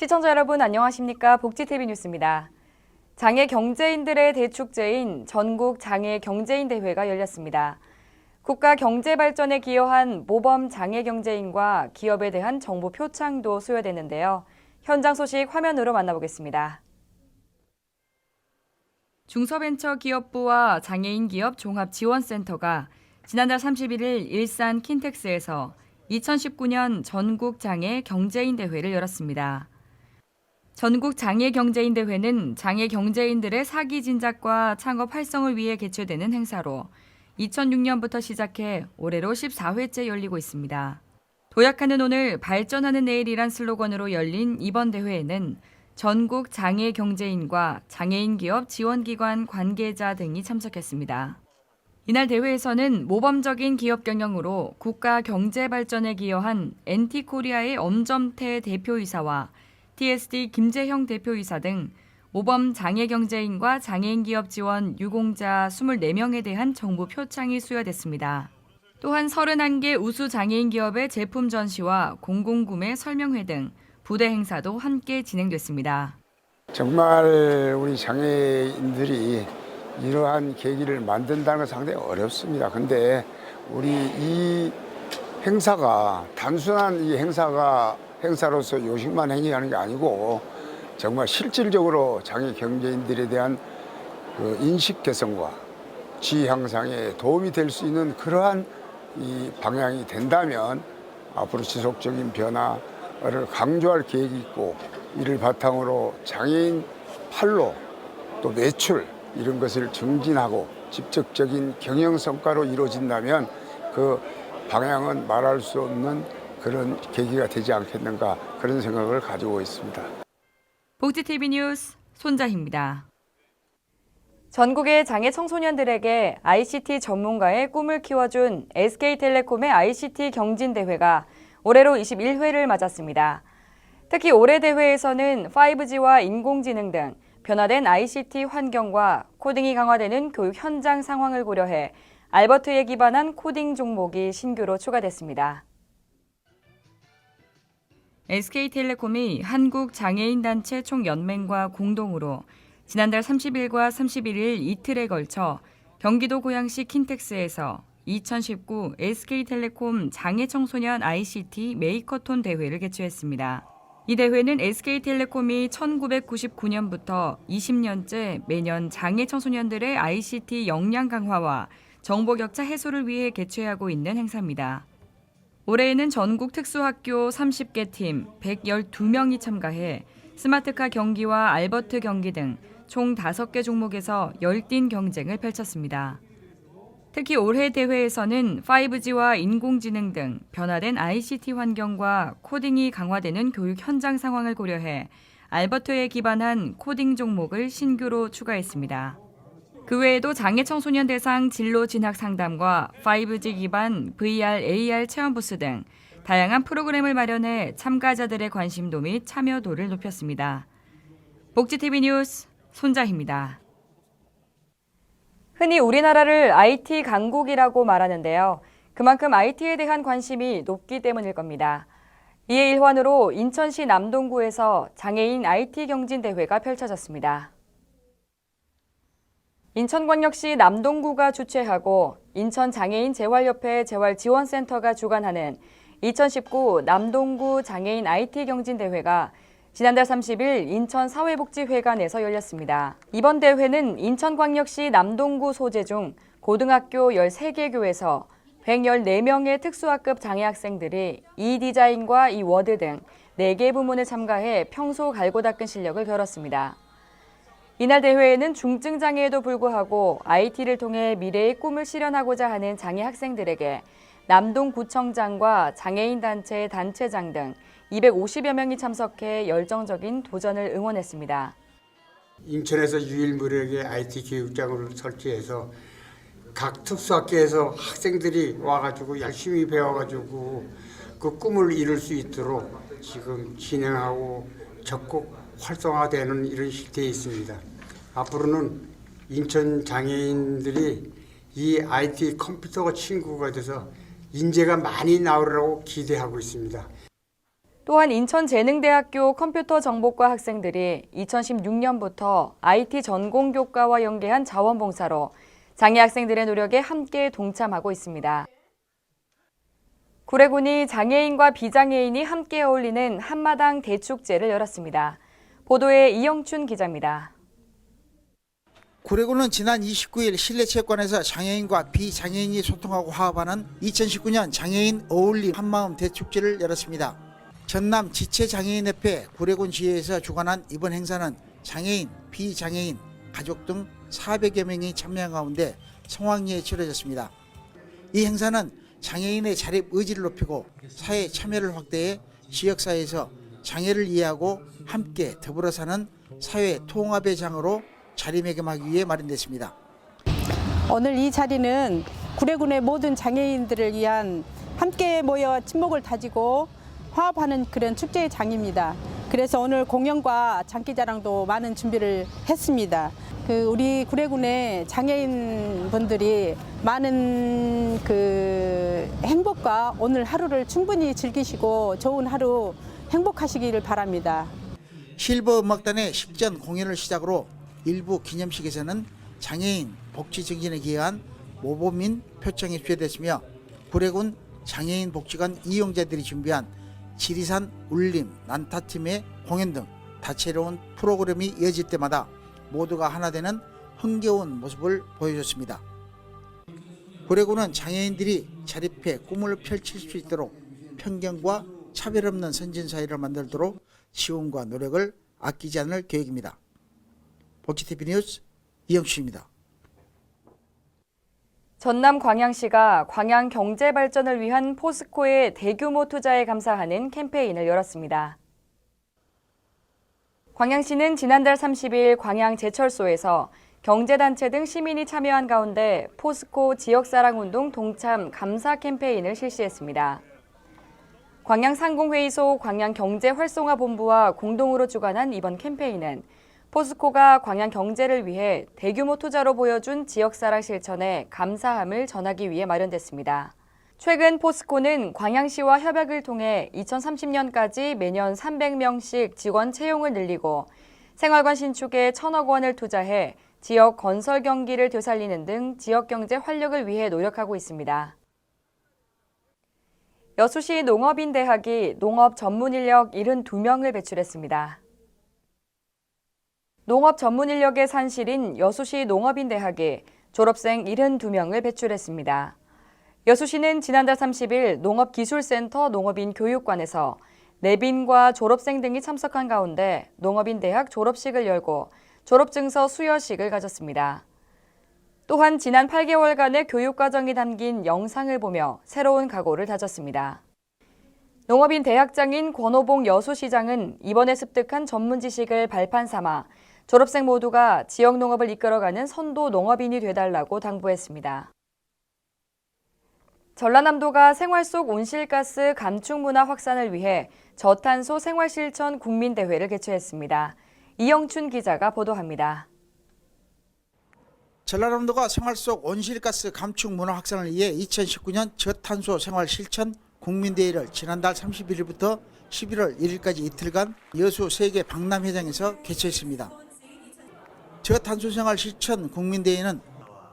시청자 여러분 안녕하십니까? 복지TV 뉴스입니다. 장애 경제인들의 대축제인 전국 장애 경제인 대회가 열렸습니다. 국가 경제 발전에 기여한 모범 장애 경제인과 기업에 대한 정보 표창도 수여됐는데요. 현장 소식 화면으로 만나보겠습니다. 중소벤처기업부와 장애인 기업 종합지원센터가 지난달 31일 일산 킨텍스에서 2019년 전국 장애 경제인 대회를 열었습니다. 전국 장애 경제인 대회는 장애 경제인들의 사기 진작과 창업 활성을 위해 개최되는 행사로 2006년부터 시작해 올해로 14회째 열리고 있습니다. 도약하는 오늘, 발전하는 내일이란 슬로건으로 열린 이번 대회에는 전국 장애 경제인과 장애인 기업 지원기관 관계자 등이 참석했습니다. 이날 대회에서는 모범적인 기업 경영으로 국가 경제 발전에 기여한 NT코리아의 엄점태 대표이사와 TSD 김재형 대표이사 등 모범 장애 경제인과 장애인 기업 지원 유공자 24명에 대한 정보 표창이 수여됐습니다. 또한 31개 우수 장애인 기업의 제품 전시와 공공구매 설명회 등 부대 행사도 함께 진행됐습니다. 정말 우리 장애인들이 이러한 계기를 만든다는 건 상당히 어렵습니다. 근데 우리 이 행사가 단순한 이 행사로서 요식만 행위하는 게 아니고 정말 실질적으로 장애 경제인들에 대한 그 인식 개선과 지위 향상에 도움이 될 수 있는 그러한 이 방향이 된다면 앞으로 지속적인 변화를 강조할 계획이 있고, 이를 바탕으로 장애인 판로 또 매출 이런 것을 증진하고 직접적인 경영 성과로 이루어진다면 그 방향은 말할 수 없는 그런 계기가 되지 않겠는가, 그런 생각을 가지고 있습니다. 복지TV 뉴스 손자희입니다. 전국의 장애 청소년들에게 ICT 전문가의 꿈을 키워준 SK텔레콤의 ICT 경진대회가 올해로 21회를 맞았습니다. 특히 올해 대회에서는 5G와 인공지능 등 변화된 ICT 환경과 코딩이 강화되는 교육 현장 상황을 고려해 알버트에 기반한 코딩 종목이 신규로 추가됐습니다. SK텔레콤이 한국장애인단체 총연맹과 공동으로 지난달 30일과 31일 이틀에 걸쳐 경기도 고양시 킨텍스에서 2019 SK텔레콤 장애청소년 ICT 메이커톤 대회를 개최했습니다. 이 대회는 SK텔레콤이 1999년부터 20년째 매년 장애 청소년들의 ICT 역량 강화와 정보 격차 해소를 위해 개최하고 있는 행사입니다. 올해에는 전국 특수학교 30개 팀 112명이 참가해 스마트카 경기와 알버트 경기 등 총 5개 종목에서 열띤 경쟁을 펼쳤습니다. 특히 올해 대회에서는 5G와 인공지능 등 변화된 ICT 환경과 코딩이 강화되는 교육 현장 상황을 고려해 알버트에 기반한 코딩 종목을 신규로 추가했습니다. 그 외에도 장애 청소년 대상 진로 진학 상담과 5G 기반 VR, AR 체험 부스 등 다양한 프로그램을 마련해 참가자들의 관심도 및 참여도를 높였습니다. 복지TV 뉴스 손자희입니다. 흔히 우리나라를 IT 강국이라고 말하는데요. 그만큼 IT에 대한 관심이 높기 때문일 겁니다. 이에 일환으로 인천시 남동구에서 장애인 IT 경진대회가 펼쳐졌습니다. 인천광역시 남동구가 주최하고 인천장애인 재활협회 재활지원센터가 주관하는 2019 남동구 장애인 IT 경진대회가 지난달 30일 인천사회복지회관에서 열렸습니다. 이번 대회는 인천광역시 남동구 소재 중 고등학교 13개 교에서 114명의 특수학급 장애 학생들이 이디자인과 이워드 등 4개 부문을 참가해 평소 갈고 닦은 실력을 겨뤘습니다. 이날 대회에는 중증장애에도 불구하고 IT를 통해 미래의 꿈을 실현하고자 하는 장애 학생들에게 남동구청장과 장애인단체 단체장 등 250여 명이 참석해 열정적인 도전을 응원했습니다. 인천에서 유일무렵의 IT 교육장을 설치해서 각 특수학교에서 학생들이 와가지고 열심히 배워가지고 그 꿈을 이룰 수 있도록 지금 진행하고 적극 활성화되는 이런 시대에 있습니다. 앞으로는 인천 장애인들이 이 IT 컴퓨터 친구가 돼서 인재가 많이 나오리라고 기대하고 있습니다. 또한 인천재능대학교 컴퓨터정보과 학생들이 2016년부터 IT 전공 교과와 연계한 자원봉사로 장애 학생들의 노력에 함께 동참하고 있습니다. 구례군이 장애인과 비장애인이 함께 어울리는 한마당 대축제를 열었습니다. 보도에 이영춘 기자입니다. 구례군은 지난 29일 실내체육관에서 장애인과 비장애인이 소통하고 화합하는 2019년 장애인 어울림 한마음 대축제를 열었습니다. 전남 지체장애인협회 구례군지회에서 주관한 이번 행사는 장애인, 비장애인, 가족 등 400여 명이 참여한 가운데 성황리에 치러졌습니다. 이 행사는 장애인의 자립 의지를 높이고 사회 참여를 확대해 지역사회에서 장애를 이해하고 함께 더불어 사는 사회 통합의 장으로 자리매김하기 위해 마련됐습니다. 오늘 이 자리는 구례군의 모든 장애인들을 위한 함께 모여 친목을 다지고 화합하는 그런 축제의 장입니다. 그래서 오늘 공연과 장기자랑도 많은 준비를 했습니다. 우리 구례군의 장애인 분들이 많은 행복과 오늘 하루를 충분히 즐기시고 좋은 하루 행복하시기를 바랍니다. 실버 음악단의 식전 공연을 시작으로 일부 기념식에서는 장애인 복지 증진에 기여한 모범인 표창이 수여됐으며 구례군 장애인 복지관 이용자들이 준비한 지리산 울림 난타팀의 공연 등 다채로운 프로그램이 이어질 때마다 모두가 하나 되는 흥겨운 모습을 보여줬습니다. 구례군은 장애인들이 자립해 꿈을 펼칠 수 있도록 편견과 차별 없는 선진사회를 만들도록 지원과 노력을 아끼지 않을 계획입니다. 복지TV 뉴스 이영춘입니다. 전남 광양시가 광양 경제 발전을 위한 포스코의 대규모 투자에 감사하는 캠페인을 열었습니다. 광양시는 지난달 30일 광양제철소에서 경제단체 등 시민이 참여한 가운데 포스코 지역사랑운동 동참 감사 캠페인을 실시했습니다. 광양상공회의소 광양경제활성화본부와 공동으로 주관한 이번 캠페인은 포스코가 광양 경제를 위해 대규모 투자로 보여준 지역사랑 실천에 감사함을 전하기 위해 마련됐습니다. 최근 포스코는 광양시와 협약을 통해 2030년까지 매년 300명씩 직원 채용을 늘리고 생활관 신축에 1,000억 원을 투자해 지역 건설 경기를 되살리는 등 지역 경제 활력을 위해 노력하고 있습니다. 여수시 농업인대학이 농업 전문 인력 72명을 배출했습니다. 농업 전문 인력의 산실인 여수시 농업인대학이 졸업생 72명을 배출했습니다. 여수시는 지난달 30일 농업기술센터 농업인 교육관에서 내빈과 졸업생 등이 참석한 가운데 농업인대학 졸업식을 열고 졸업증서 수여식을 가졌습니다. 또한 지난 8개월간의 교육과정이 담긴 영상을 보며 새로운 각오를 다졌습니다. 농업인 대학장인 권오봉 여수시장은 이번에 습득한 전문 지식을 발판 삼아 졸업생 모두가 지역 농업을 이끌어가는 선도 농업인이 되달라고 당부했습니다. 전라남도가 생활 속 온실가스 감축 문화 확산을 위해 저탄소 생활실천 국민대회를 개최했습니다. 이영춘 기자가 보도합니다. 전라남도가 생활 속 온실가스 감축 문화 확산을 위해 2019년 저탄소 생활 실천 국민대회를 지난달 31일부터 11월 1일까지 이틀간 여수 세계 박람회장에서 개최했습니다. 저탄소 생활 실천 국민대회는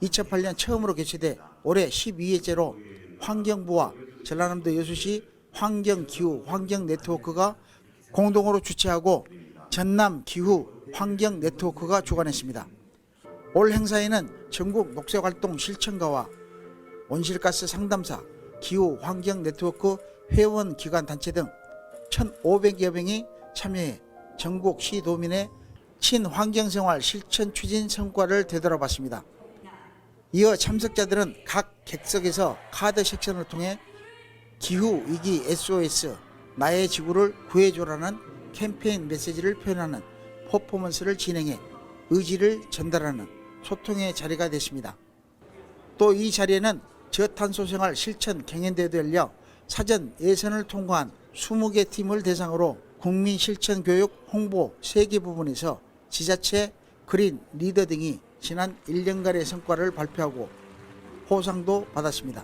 2008년 처음으로 개최돼 올해 12회째로 환경부와 전라남도 여수시 환경기후 환경네트워크가 공동으로 주최하고 전남기후 환경네트워크가 주관했습니다. 올 행사에는 전국 녹색활동 실천가와 온실가스 상담사, 기후환경네트워크 회원기관단체 등 1,500여 명이 참여해 전국 시도민의 친환경생활 실천 추진 성과를 되돌아봤습니다. 이어 참석자들은 각 객석에서 카드 섹션을 통해 기후위기 SOS, 나의 지구를 구해줘라는 캠페인 메시지를 표현하는 퍼포먼스를 진행해 의지를 전달하는 소통의 자리가 됐습니다. 또 이 자리에는 저탄소 생활 실천 경연대회도 열려 사전 예선을 통과한 20개 팀을 대상으로 국민 실천 교육 홍보 3개 부분에서 지자체, 그린, 리더 등이 지난 1년간의 성과를 발표하고 포상도 받았습니다.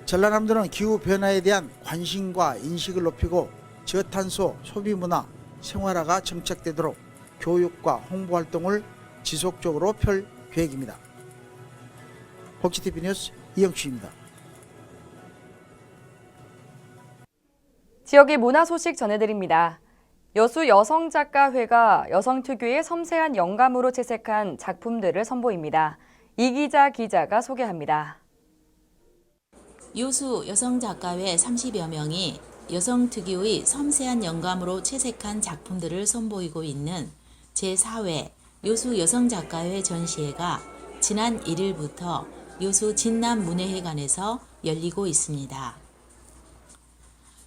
전라남도는 기후변화에 대한 관심과 인식을 높이고 저탄소 소비 문화, 생활화가 정착되도록 교육과 홍보 활동을 지속적으로 펼 계획입니다. 복지TV 뉴스 이영추입니다. 지역의 문화 소식 전해드립니다. 여수 여성작가회가 여성 특유의 섬세한 영감으로 채색한 작품들을 선보입니다. 이기자 기자가 소개합니다. 여수 여성작가회 30여 명이 여성 특유의 섬세한 영감으로 채색한 작품들을 선보이고 있는 제4회 여수 여성작가회 전시회가 지난 1일부터 여수 진남문예회관에서 열리고 있습니다.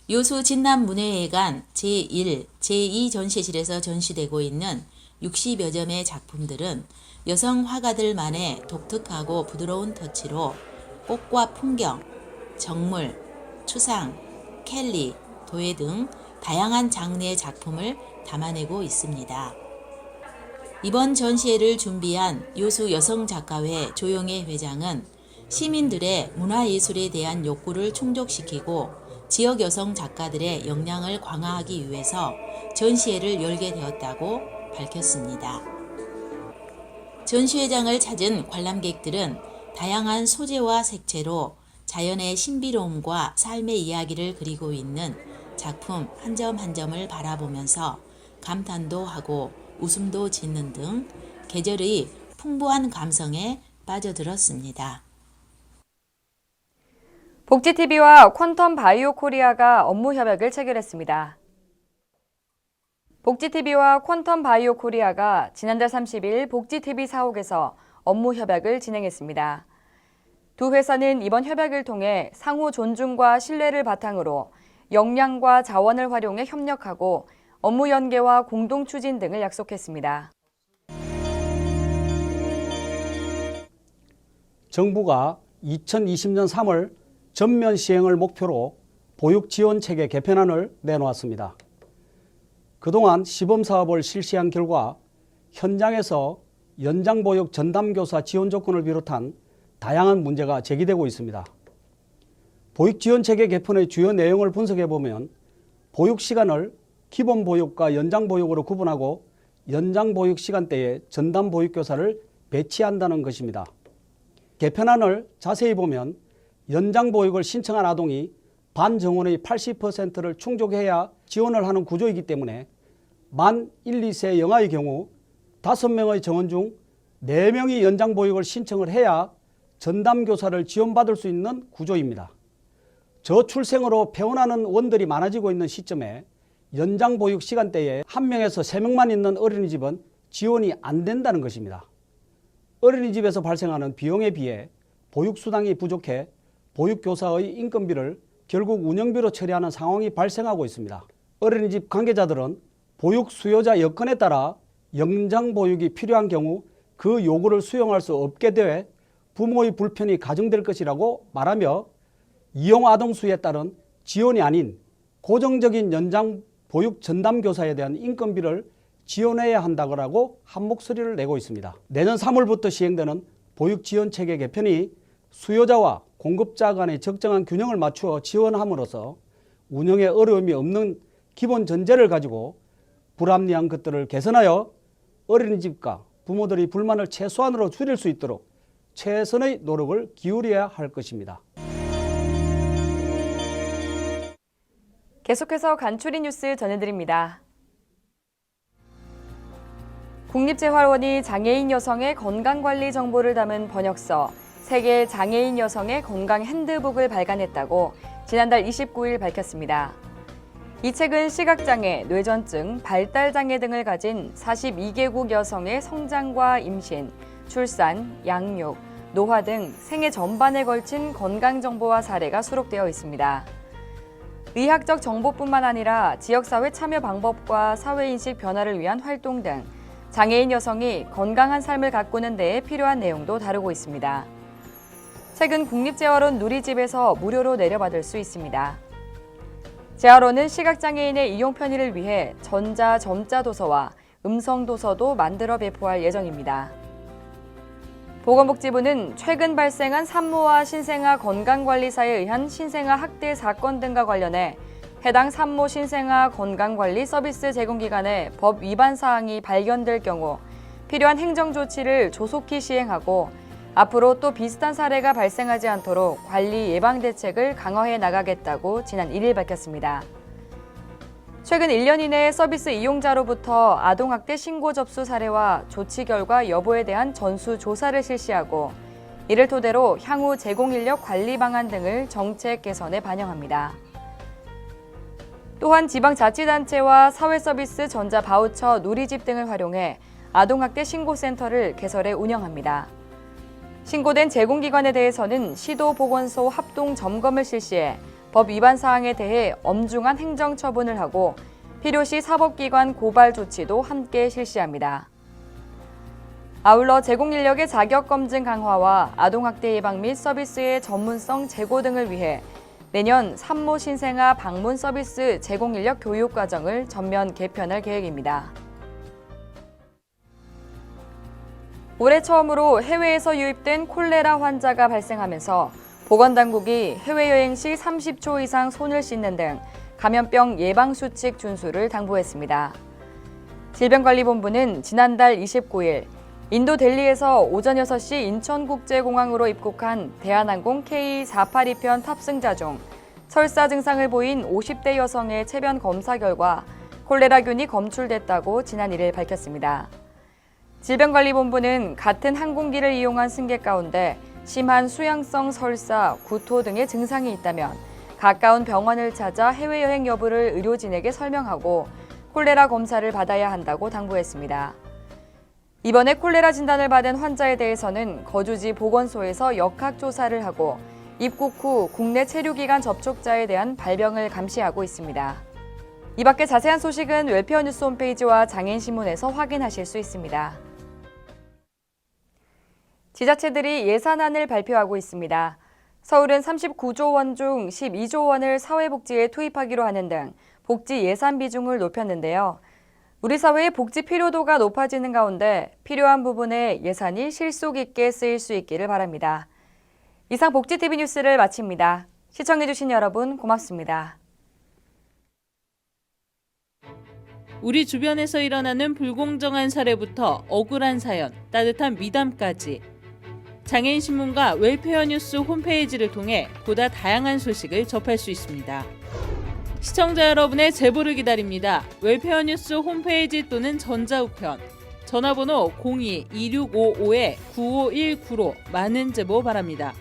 여수 진남문예회관 제1, 제2 전시실에서 전시되고 있는 60여 점의 작품들은 여성 화가들만의 독특하고 부드러운 터치로 꽃과 풍경, 정물, 추상, 켈리, 도예 등 다양한 장르의 작품을 담아내고 있습니다. 이번 전시회를 준비한 여수 여성작가회 조영애 회장은 시민들의 문화예술에 대한 욕구를 충족시키고 지역 여성 작가들의 역량을 강화하기 위해서 전시회를 열게 되었다고 밝혔습니다. 전시회장을 찾은 관람객들은 다양한 소재와 색채로 자연의 신비로움과 삶의 이야기를 그리고 있는 작품 한 점 한 점을 바라보면서 감탄도 하고 웃음도 짓는 등 계절의 풍부한 감성에 빠져들었습니다. 복지TV와 퀀텀 바이오 코리아가 업무 협약을 체결했습니다. 복지TV와 퀀텀 바이오 코리아가 지난달 30일 복지TV 사옥에서 업무 협약을 진행했습니다. 두 회사는 이번 협약을 통해 상호 존중과 신뢰를 바탕으로 역량과 자원을 활용해 협력하고 업무 연계와 공동 추진 등을 약속했습니다. 정부가 2020년 3월 전면 시행을 목표로 보육지원체계 개편안을 내놓았습니다. 그동안 시범사업을 실시한 결과 현장에서 연장보육 전담교사 지원 조건을 비롯한 다양한 문제가 제기되고 있습니다. 보육지원체계 개편의 주요 내용을 분석해보면 보육시간을 기본보육과 연장보육으로 구분하고 연장보육 시간대에 전담보육교사를 배치한다는 것입니다. 개편안을 자세히 보면 연장보육을 신청한 아동이 반정원의 80%를 충족해야 지원을 하는 구조이기 때문에 만 1, 2세 영아의 경우 5명의 정원 중 4명이 연장보육을 신청을 해야 전담교사를 지원받을 수 있는 구조입니다. 저출생으로 퇴원하는 원들이 많아지고 있는 시점에 연장보육 시간대에 1명에서 3명만 있는 어린이집은 지원이 안 된다는 것입니다. 어린이집에서 발생하는 비용에 비해 보육수당이 부족해 보육교사의 인건비를 결국 운영비로 처리하는 상황이 발생하고 있습니다. 어린이집 관계자들은 보육 수요자 여건에 따라 연장보육이 필요한 경우 그 요구를 수용할 수 없게 돼 부모의 불편이 가중될 것이라고 말하며 이용 아동 수에 따른 지원이 아닌 고정적인 연장 보육 전담교사에 대한 인건비를 지원해야 한다고 한 목소리를 내고 있습니다. 내년 3월부터 시행되는 보육지원체계 개편이 수요자와 공급자 간의 적정한 균형을 맞추어 지원함으로써 운영에 어려움이 없는 기본 전제를 가지고 불합리한 것들을 개선하여 어린이집과 부모들의 불만을 최소한으로 줄일 수 있도록 최선의 노력을 기울여야 할 것입니다. 계속해서 간추린 뉴스 전해드립니다. 국립재활원이 장애인 여성의 건강관리 정보를 담은 번역서 세계 장애인 여성의 건강 핸드북을 발간했다고 지난달 29일 밝혔습니다. 이 책은 시각장애, 뇌전증, 발달장애 등을 가진 42개국 여성의 성장과 임신, 출산, 양육, 노화 등 생애 전반에 걸친 건강정보와 사례가 수록되어 있습니다. 의학적 정보뿐만 아니라 지역사회 참여 방법과 사회인식 변화를 위한 활동 등 장애인 여성이 건강한 삶을 가꾸는 데에 필요한 내용도 다루고 있습니다. 책은 국립재활원 누리집에서 무료로 내려받을 수 있습니다. 재활원은 시각장애인의 이용 편의를 위해 전자, 점자 도서와 음성 도서도 만들어 배포할 예정입니다. 보건복지부는 최근 발생한 산모와 신생아 건강관리사에 의한 신생아 학대 사건 등과 관련해 해당 산모 신생아 건강관리 서비스 제공기관의 법 위반 사항이 발견될 경우 필요한 행정조치를 조속히 시행하고 앞으로 또 비슷한 사례가 발생하지 않도록 관리 예방 대책을 강화해 나가겠다고 지난 1일 밝혔습니다. 최근 1년 이내에 서비스 이용자로부터 아동학대 신고 접수 사례와 조치 결과 여부에 대한 전수 조사를 실시하고 이를 토대로 향후 제공인력 관리 방안 등을 정책 개선에 반영합니다. 또한 지방자치단체와 사회서비스 전자바우처 누리집 등을 활용해 아동학대 신고센터를 개설해 운영합니다. 신고된 제공기관에 대해서는 시도보건소 합동 점검을 실시해 법 위반 사항에 대해 엄중한 행정처분을 하고 필요시 사법기관 고발 조치도 함께 실시합니다. 아울러 제공인력의 자격검증 강화와 아동학대 예방 및 서비스의 전문성 제고 등을 위해 내년 산모 신생아 방문 서비스 제공인력 교육과정을 전면 개편할 계획입니다. 올해 처음으로 해외에서 유입된 콜레라 환자가 발생하면서 보건당국이 해외여행 시 30초 이상 손을 씻는 등 감염병 예방수칙 준수를 당부했습니다. 질병관리본부는 지난달 29일 인도 델리에서 오전 6시 인천국제공항으로 입국한 대한항공 K482편 탑승자 중 설사 증상을 보인 50대 여성의 체변 검사 결과 콜레라균이 검출됐다고 지난 1일 밝혔습니다. 질병관리본부는 같은 항공기를 이용한 승객 가운데 심한 수양성 설사, 구토 등의 증상이 있다면 가까운 병원을 찾아 해외여행 여부를 의료진에게 설명하고 콜레라 검사를 받아야 한다고 당부했습니다. 이번에 콜레라 진단을 받은 환자에 대해서는 거주지 보건소에서 역학조사를 하고 입국 후 국내 체류기간 접촉자에 대한 발병을 감시하고 있습니다. 이 밖에 자세한 소식은 웰페어 뉴스 홈페이지와 장애인신문에서 확인하실 수 있습니다. 지자체들이 예산안을 발표하고 있습니다. 서울은 39조 원 중 12조 원을 사회복지에 투입하기로 하는 등 복지 예산 비중을 높였는데요. 우리 사회의 복지 필요도가 높아지는 가운데 필요한 부분에 예산이 실속 있게 쓰일 수 있기를 바랍니다. 이상 복지TV 뉴스를 마칩니다. 시청해주신 여러분 고맙습니다. 우리 주변에서 일어나는 불공정한 사례부터 억울한 사연, 따뜻한 미담까지 장애인신문과 웰페어 뉴스 홈페이지를 통해 보다 다양한 소식을 접할 수 있습니다. 시청자 여러분의 제보를 기다립니다. 웰페어 뉴스 홈페이지 또는 전자우편, 전화번호 02-2655-9519로 많은 제보 바랍니다.